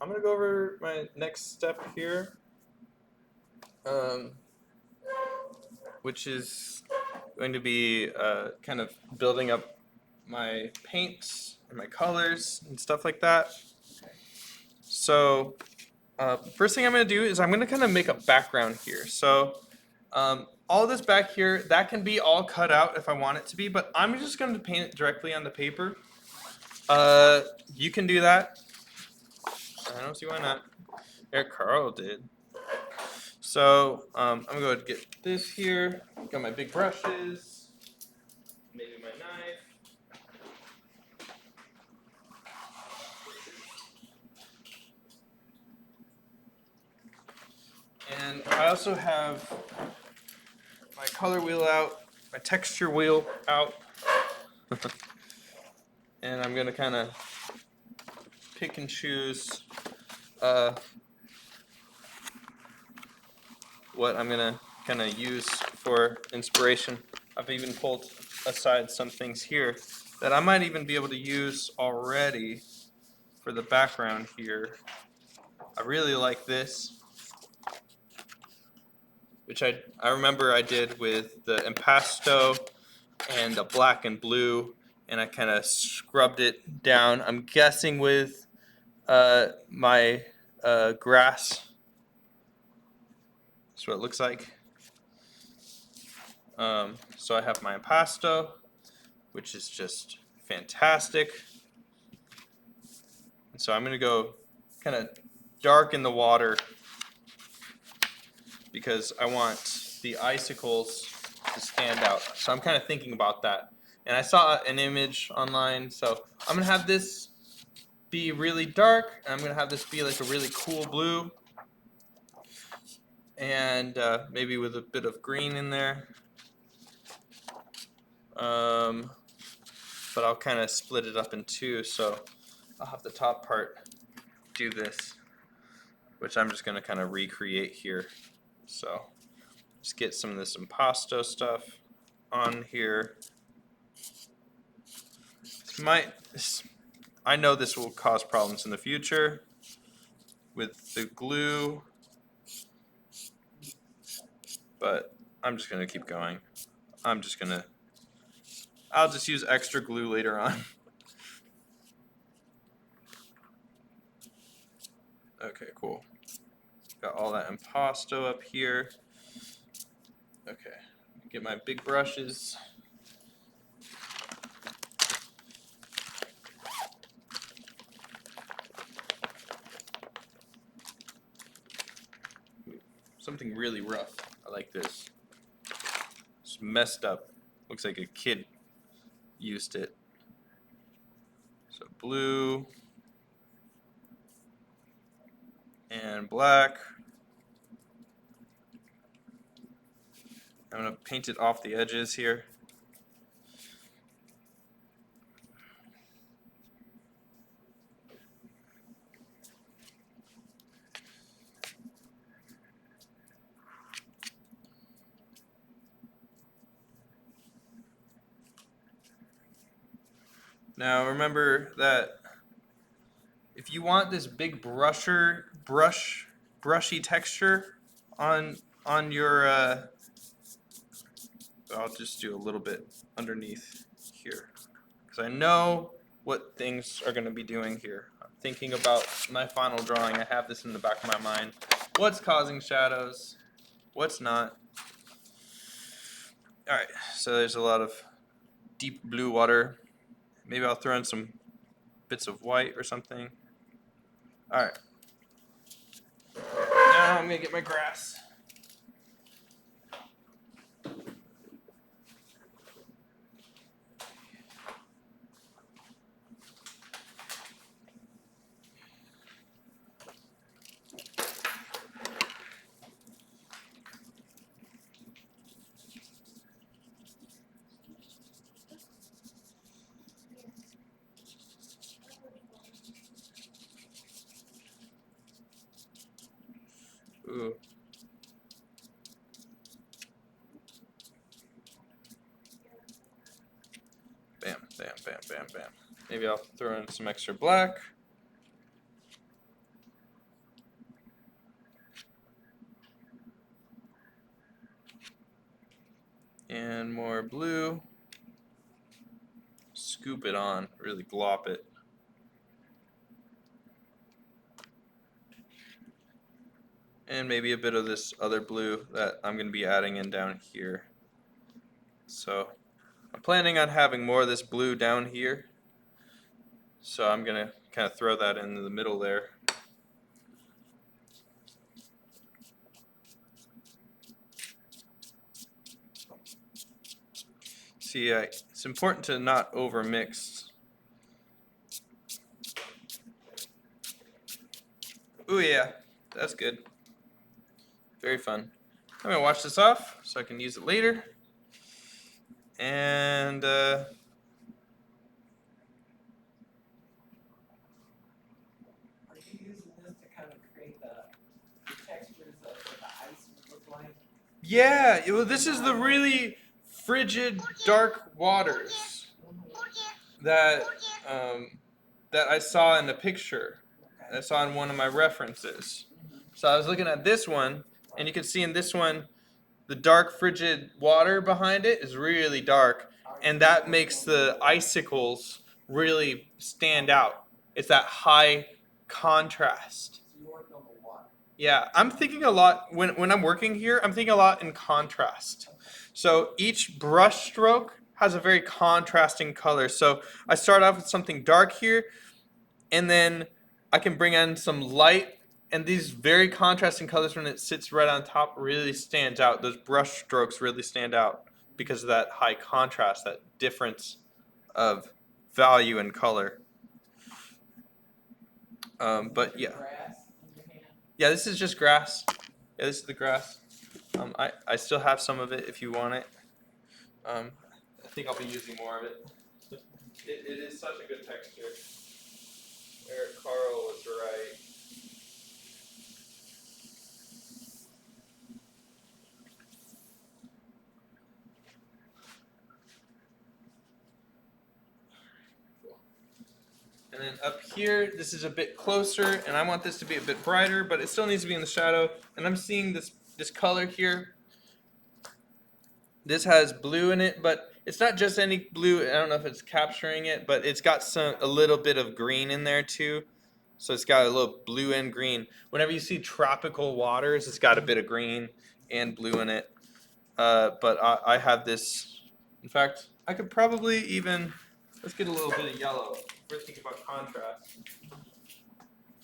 I'm going to go over my next step here, which is going to be kind of building up my paints and my colors and stuff like that. So first thing I'm going to do is I'm going to kind of make a background here. So all this back here, that can be all cut out if I want it to be, but I'm just going to paint it directly on the paper. You can do that. I don't see why not. There, Carl did. So I'm going to go ahead and get this here. Got my big brushes. Maybe my knife. And I also have my color wheel out, my texture wheel out. And I'm going to kind of pick and choose what I'm going to kind of use for inspiration. I've even pulled aside some things here that I might even be able to use already for the background here. I really like this, which I remember I did with the impasto and the black and blue, and I kind of scrubbed it down. I'm guessing with my grass. That's what it looks like. So I have my impasto, which is just fantastic. And so I'm going to go kind of darken the water because I want the icicles to stand out. So I'm kind of thinking about that. And I saw an image online, so I'm going to have this be really dark, and I'm going to have this be like a really cool blue, and maybe with a bit of green in there. But I'll kind of split it up in two, so I'll have the top part do this, which I'm just going to kind of recreate here. So just get some of this impasto stuff on here. I know this will cause problems in the future with the glue, but I'm just going to keep going. I'll just use extra glue later on. Okay, cool. Got all that impasto up here. Okay, get my big brushes. Something really rough. I like this. It's messed up. Looks like a kid used it. So blue and black. I'm going to paint it off the edges here. Now remember that if you want this big brushy texture on your I'll just do a little bit underneath here because I know what things are going to be doing here. I'm thinking about my final drawing. I have this in the back of my mind. What's causing shadows? What's not? Alright, so there's a lot of deep blue water. Maybe I'll throw in some bits of white or something. Alright. Now I'm going to get my grass. Ooh. Bam, bam, bam, bam, bam. Maybe I'll throw in some extra black. And more blue. Scoop it on, really glop it. And maybe a bit of this other blue that I'm going to be adding in down here. So I'm planning on having more of this blue down here. So I'm going to kind of throw that into the middle there. See, it's important to not over mix. Ooh yeah, that's good. Very fun. I'm going to wash this off so I can use it later. And Are you using this to kind of create the textures of what the ice would look like? yeah, well, this is the really frigid, dark waters that that I saw in the picture. I saw in one of my references. So I was looking at this one, and you can see in this one, the dark, frigid water behind it is really dark, and that makes the icicles really stand out. It's that high contrast. So you work on the water. Yeah, I'm thinking a lot when I'm working here. I'm thinking a lot in contrast. So each brush stroke has a very contrasting color. So I start off with something dark here, and then I can bring in some light, and these very contrasting colors when it sits right on top really stands out. Those brush strokes really stand out because of that high contrast, that difference of value and color. But yeah. Grass in your hand. Yeah, this is just grass. Yeah, this is the grass. I still have some of it if you want it. I think I'll be using more of it. It is such a good texture. Carle was right. Cool. And then up here, this is a bit closer, and I want this to be a bit brighter, but it still needs to be in the shadow. And I'm seeing this color here. This has blue in it, but it's not just any blue. I don't know if it's capturing it, but it's got a little bit of green in there too. So it's got a little blue and green. Whenever you see tropical waters, it's got a bit of green and blue in it. But I have this. In fact, I could probably even, let's get a little bit of yellow. We're thinking about contrast.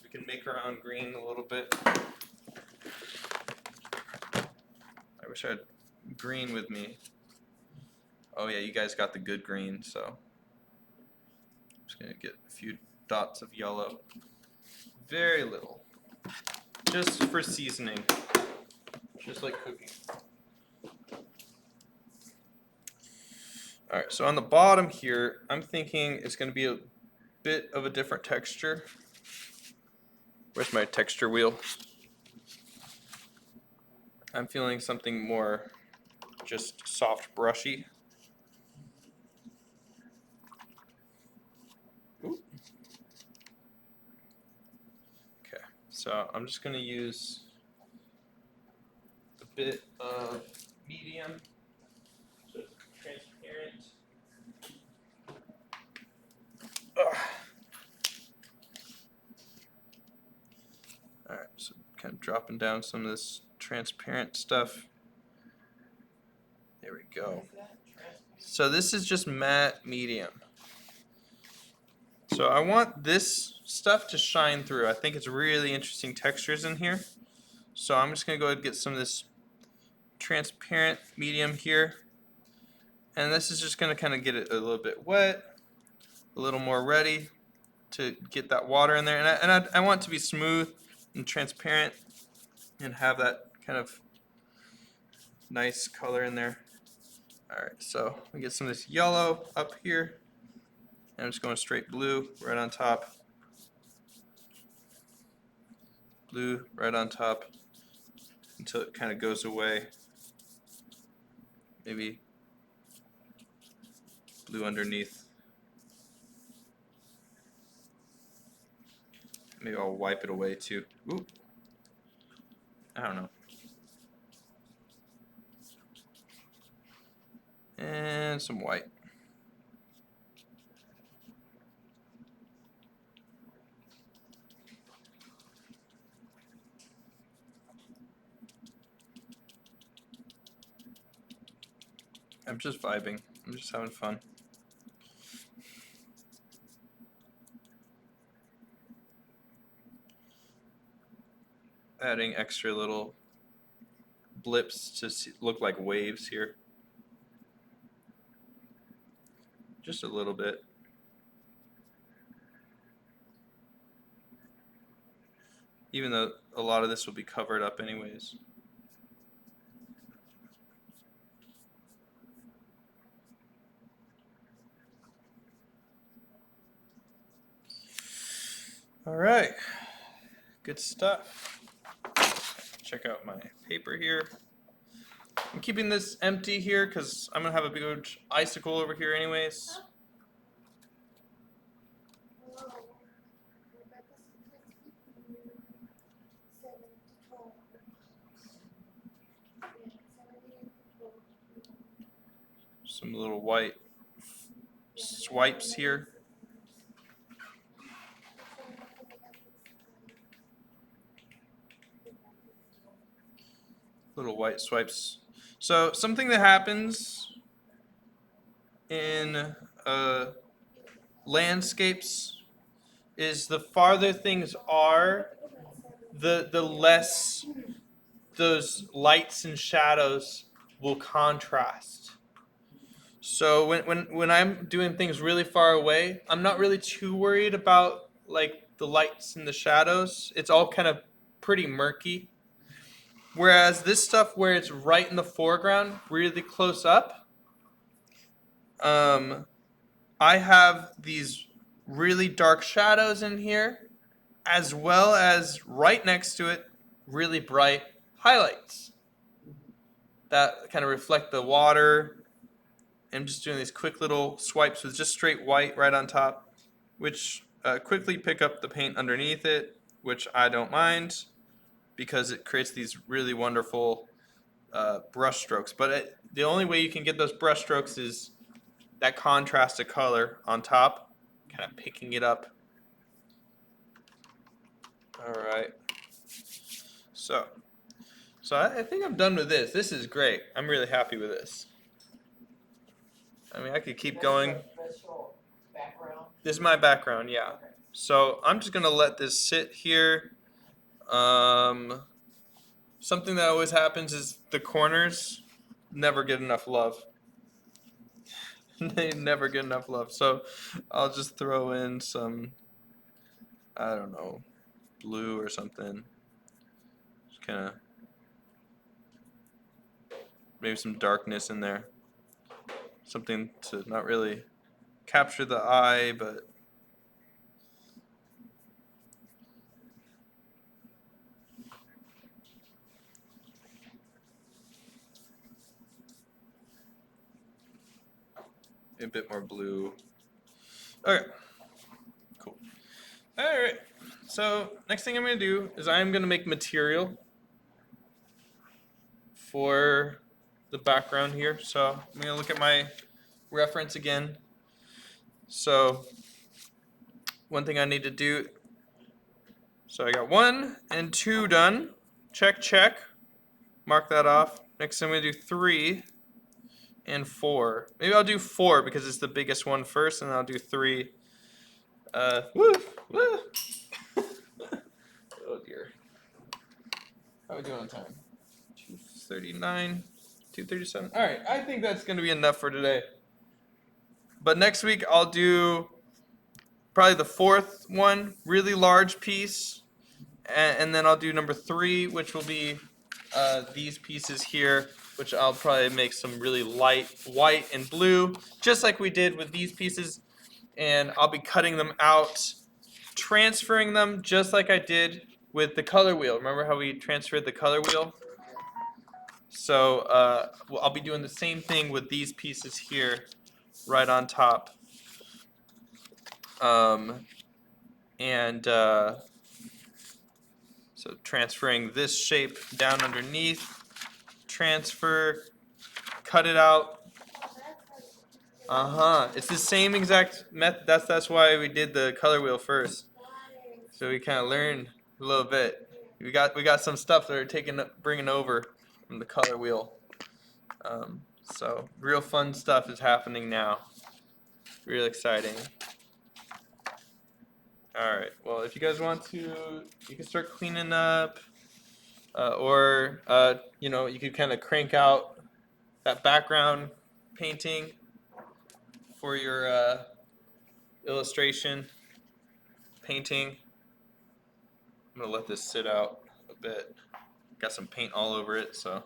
We can make our own green a little bit. I wish I had green with me. Oh yeah, you guys got the good green, so I'm just gonna get a few dots of yellow. Very little. Just for seasoning. Just like cooking. Alright, so on the bottom here, I'm thinking it's gonna be a bit of a different texture. Where's my texture wheel? I'm feeling something more just soft brushy. Ooh. Okay, so I'm just going to use a bit of medium, so it's transparent. Ugh. Alright, so kind of dropping down some of this transparent stuff. There we go. So this is just matte medium. So I want this stuff to shine through. I think it's really interesting textures in here. So I'm just going to go ahead and get some of this transparent medium here. And this is just going to kind of get it a little bit wet, a little more ready to get that water in there. And I want it to be smooth and transparent and have that kind of nice color in there. Alright, so we get some of this yellow up here. And I'm just going straight blue right on top. Blue right on top until it kind of goes away. Maybe blue underneath. Maybe I'll wipe it away too. Ooh. I don't know. And some white. I'm just vibing. I'm just having fun. Adding extra little blips to look like waves here. Just a little bit. Even though a lot of this will be covered up anyways. All right, good stuff. Check out my paper here. I'm keeping this empty here because I'm gonna have a big icicle over here anyways. Some little white swipes here. Little white swipes. So something that happens in landscapes is the farther things are, the less those lights and shadows will contrast. So when I'm doing things really far away, I'm not really too worried about like the lights and the shadows. It's all kind of pretty murky. Whereas this stuff where it's right in the foreground, really close up, I have these really dark shadows in here, as well as right next to it, really bright highlights that kind of reflect the water. I'm just doing these quick little swipes with just straight white right on top, which quickly pick up the paint underneath it, which I don't mind because it creates these really wonderful brush strokes. But the only way you can get those brush strokes is that contrast of color on top, kind of picking it up. All right. So I think I'm done with this. This is great. I'm really happy with this. I mean, I could keep going. That's your background? This is my background, yeah. Okay. So I'm just gonna let this sit here. Something that always happens is the corners never get enough love. They never get enough love. So I'll just throw in some, I don't know, blue or something. Just kind of maybe some darkness in there. Something to not really capture the eye, but a bit more blue. Okay, cool. All right. So next thing I'm gonna do is I'm gonna make material for the background here. So I'm gonna look at my reference again. So one thing I need to do. So I got 1 and 2 done. Check, check. Mark that off. Next I'm gonna do 3 and 4. Maybe I'll do 4 because it's the biggest one first, and then I'll do 3. Woo, woo. Oh dear. How are we doing on time? 2:39, 2:37. All right, I think that's gonna be enough for today. But next week I'll do probably the 4th one, really large piece, and then I'll do number 3, which will be these pieces here, which I'll probably make some really light white and blue, just like we did with these pieces. And I'll be cutting them out, transferring them just like I did with the color wheel. Remember how we transferred the color wheel? So I'll be doing the same thing with these pieces here, right on top. So transferring this shape down underneath, transfer, cut it out, It's the same exact method. That's why we did the color wheel first. So we kind of learned a little bit. We got some stuff that are bringing over from the color wheel. So real fun stuff is happening now. Real exciting. All right. Well, if you guys want to, you can start cleaning up, or you could kind of crank out that background painting for your illustration painting. I'm gonna let this sit out a bit. Got some paint all over it, so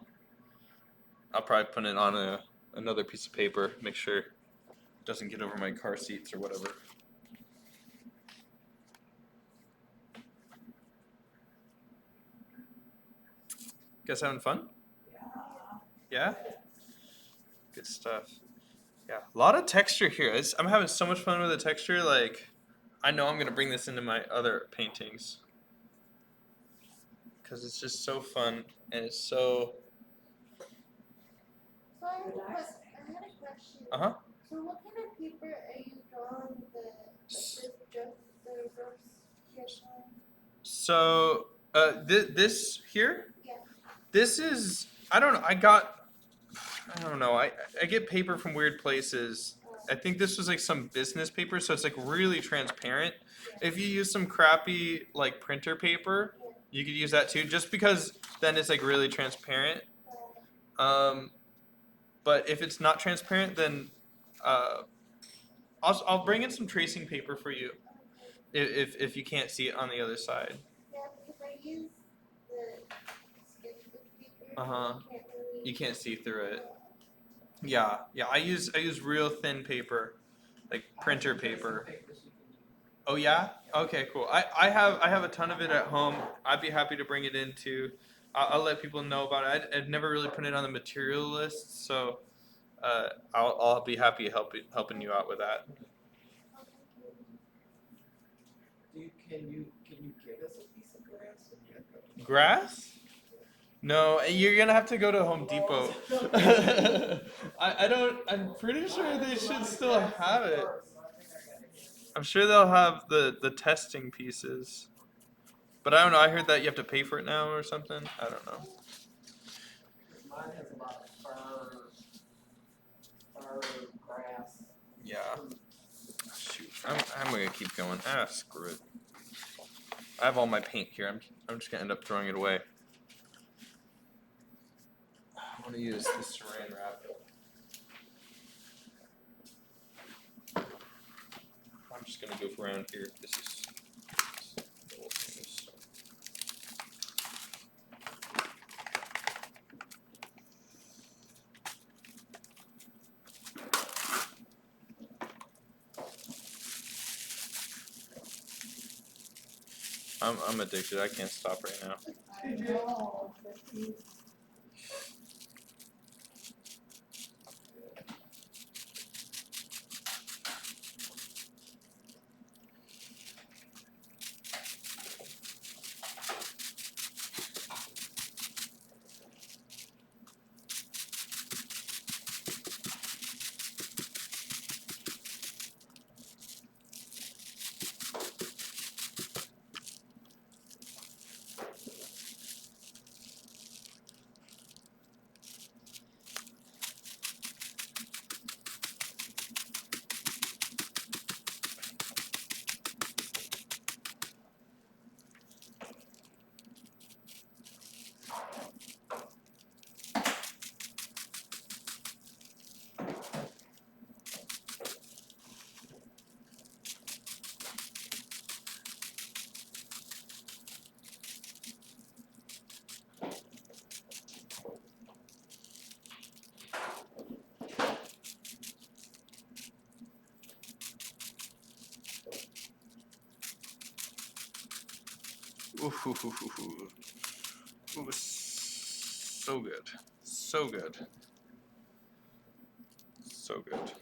I'll probably put it on another piece of paper. Make sure it doesn't get over my car seats or whatever. You guys having fun? Yeah? Good stuff. Yeah, a lot of texture here. I'm having so much fun with the texture. Like, I know I'm gonna bring this into my other paintings because it's just so fun and it's so. So I had a question. Uh-huh. So what kind of paper are you drawing the ropes on? So, this here. Yeah. This is, I don't know. I don't know. I get paper from weird places. I think this was like some business paper, so it's like really transparent. If you use some crappy like printer paper, you could use that too, just because then it's like really transparent. But if it's not transparent, then I'll bring in some tracing paper for you if you can't see it on the other side. Yeah, because I use the sketchbook paper. Uh-huh. Really You can't see through it. Yeah. I use real thin paper, like printer paper. Oh yeah? Okay, cool. I have a ton of it at home. I'd be happy to bring it in too. I'll let people know about it. I've never really put it on the material list, so I'll be happy helping you out with that. Can you give us a piece of grass? Grass? No, you're gonna have to go to Home Depot. I don't. I'm pretty sure they should still have it. I'm sure they'll have the testing pieces. But I don't know. I heard that you have to pay for it now or something. I don't know. Mine has a lot of fur grass. Yeah. Shoot. I'm gonna keep going. Ah, screw it. I have all my paint here. I'm just gonna end up throwing it away. I want to use this saran wrap. I'm just gonna go around here. This is old news. I'm addicted. I can't stop right now. I know, but you Ooh, ooh, ooh, ooh, ooh. Ooh, so good. So good. So good.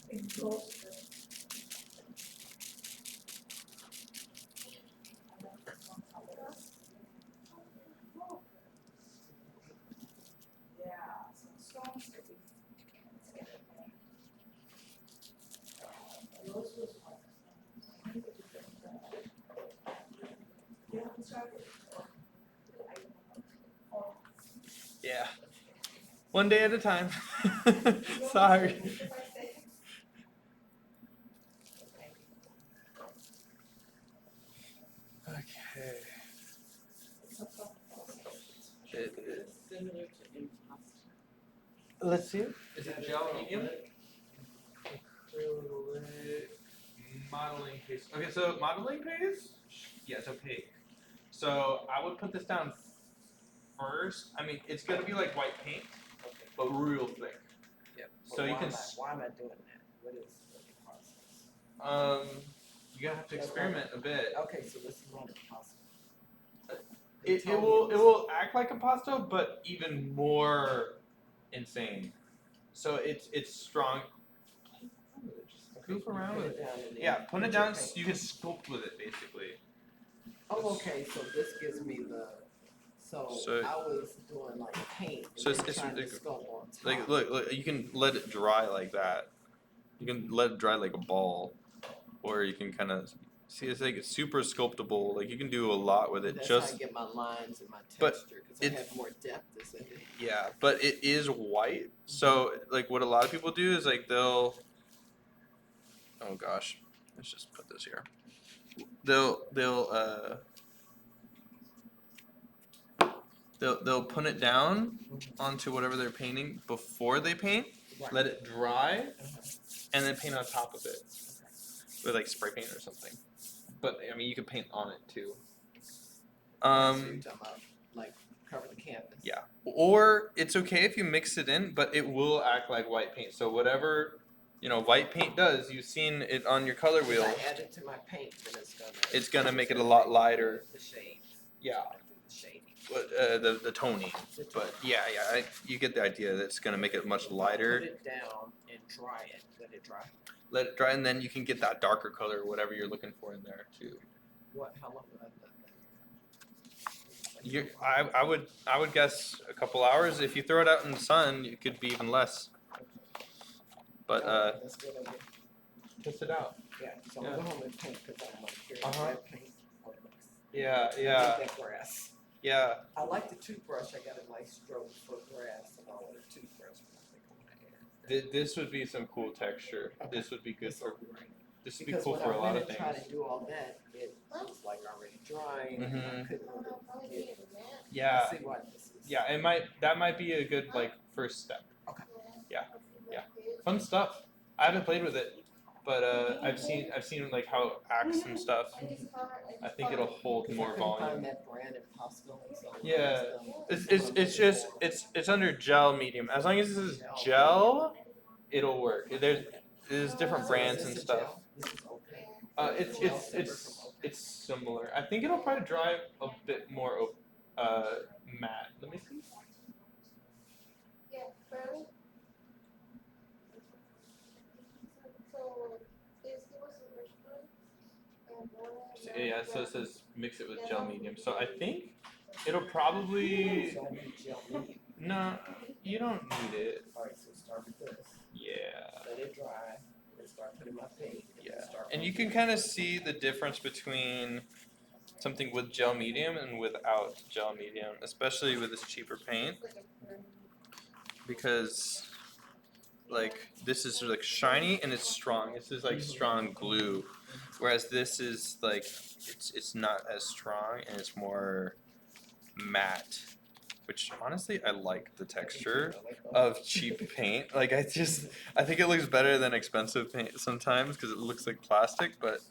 exhausted. Yeah, some storms that we. Yours was what? You haven't started? Yeah. One day at a time. Sorry. Okay. Similar to imposter. Let's see. Is it gel medium? Acrylic modeling paste. Okay, so modeling paste? Yeah, it's opaque. So I would put this down first. I mean, it's gonna be like white paint, but real thick. Yep. So you can. Why am I doing that? What is the process? You're gonna have to experiment a bit. Okay, so this is not impossible. It will act like a pasta, but even more insane. So it's strong. Just goof around with it. Yeah, put it down. You can sculpt with it basically. Oh, okay. So this gives me the. So I was doing like paint. So And it's trying to sculpt on top. like look. You can let it dry like that. You can let it dry like a ball, or you can kind of see it's like super sculptable. Like you can do a lot with it. That's Just how I get my lines and my but texture because I have more depth. Is it? yeah, but it is white. So like what a lot of people do is like they'll. Oh gosh, let's just put this here. They'll put it down onto whatever they're painting before they paint. Right. Let it dry, and then paint on top of it with like spray paint or something. But I mean, you can paint on it too. So you're talking about like cover the canvas. Yeah. Or it's okay if you mix it in, but it will act like white paint. So whatever white paint does, you've seen it on your color wheel. If I add it to my paint, then it's gonna make it a lot lighter. The shades. Yeah. The shading. The toning. But yeah, you get the idea that it's gonna make it much lighter. Put it down and dry it. Let it dry. Let it dry, and then you can get that darker color, whatever you're looking for in there too. How long would I let that? I would guess a couple hours. If you throw it out in the sun, it could be even less. But That's good idea. test it out. Yeah, so I'm gonna go home and paint because I'm like curious. Red paint. Yeah. I like that grass. Yeah. I like the toothbrush. I got a nice stroke for grass and all the toothbrush. This would be some cool texture. Okay. This would be good for. This would be Because cool when for I a lot went of and things. tried to do all that, it was like already drying. And I couldn't really get Yeah. see what this is. Yeah. That might be a good like first step. Okay. Yeah. Fun stuff. I haven't played with it, but I've seen like how it acts and stuff. I think it'll hold more volume. Find that brand impossible. So Yeah. It's under gel medium. As long as this is gel, it'll work. There's different brands and stuff. This is okay. It's similar. I think it'll probably dry a bit more matte. Let me see. Yeah, first. So this was the first one. Yeah, so it says mix it with gel medium. So I think it'll probably So I need gel medium. no, you don't need it. Alright, so start with this. Yeah. Let it dry. And start putting my paint. And you can kind of see the difference between something with gel medium and without gel medium, especially with this cheaper paint, because like this is like shiny and it's strong. This is like strong glue, whereas this is like it's not as strong and it's more matte. Which honestly, I like the texture of cheap paint. Like I think it looks better than expensive paint sometimes because it looks like plastic. But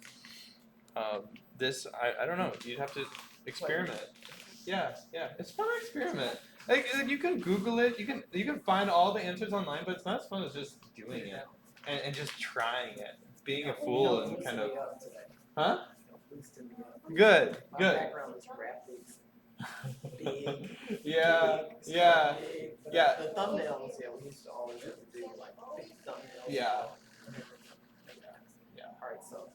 this, I don't know. You'd have to experiment. Yeah, it's fun to experiment. Like you can Google it. You can find all the answers online, but it's not as fun as just doing it and just trying it, being a fool and kind of. Huh? Good. My background is graphics. Big. Yeah. The thumbnails, we used to always have to do like big thumbnails. Yeah. Yeah. Alright, so.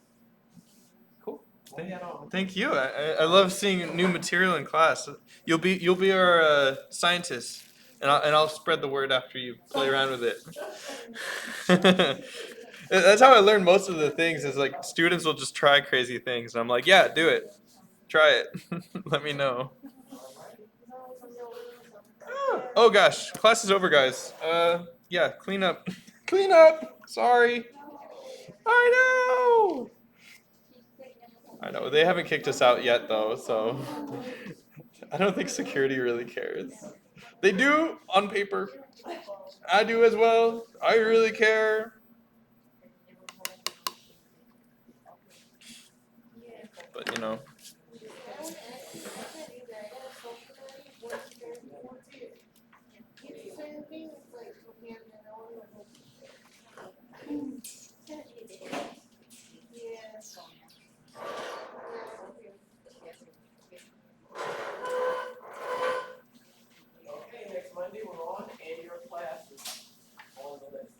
Cool. We'll get on. Thank you. I love seeing new material in class. You'll be our scientist, and I'll spread the word after you play around with it. That's how I learn most of the things. Is like students will just try crazy things, and I'm like, yeah, do it, try it. Let me know. Oh gosh, class is over, guys. Yeah, clean up. Clean up. Sorry. I know. I know they haven't kicked us out yet, though, so I don't think security really cares. They do on paper. I do as well. I really care. But you know. Okay, next Monday we're on, and your class is on the list.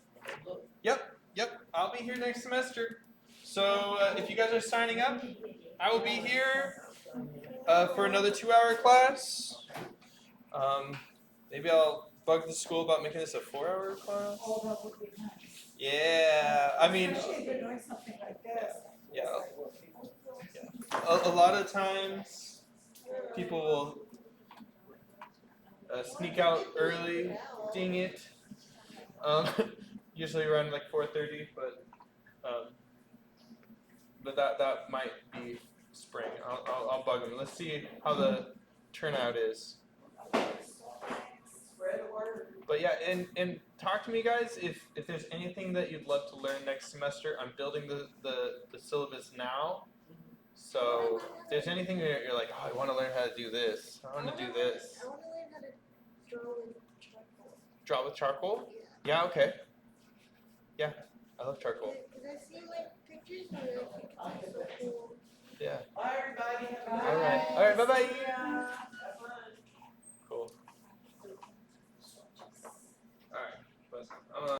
Look. Yep. I'll be here next semester. So if you guys are signing up, I will be here for another 2-hour class. Maybe I'll bug the school about making this a 4-hour class. Oh, that would be nice. Yeah, I mean, Especially if they're doing something like this. yeah. A lot of times, people will sneak out early. Ding it. Um, usually around like 4:30, but that might be spring. I'll bug them. Let's see how the turnout is. Spread the word. But yeah, and talk to me, guys, if there's anything that you'd love to learn next semester. I'm building the syllabus now. So if there's anything that you're like, oh, I want to learn how to do this. I want to do this. I want to learn how to draw with charcoal. Draw with charcoal? Yeah. Yeah, okay. Yeah, I love charcoal. Because I see like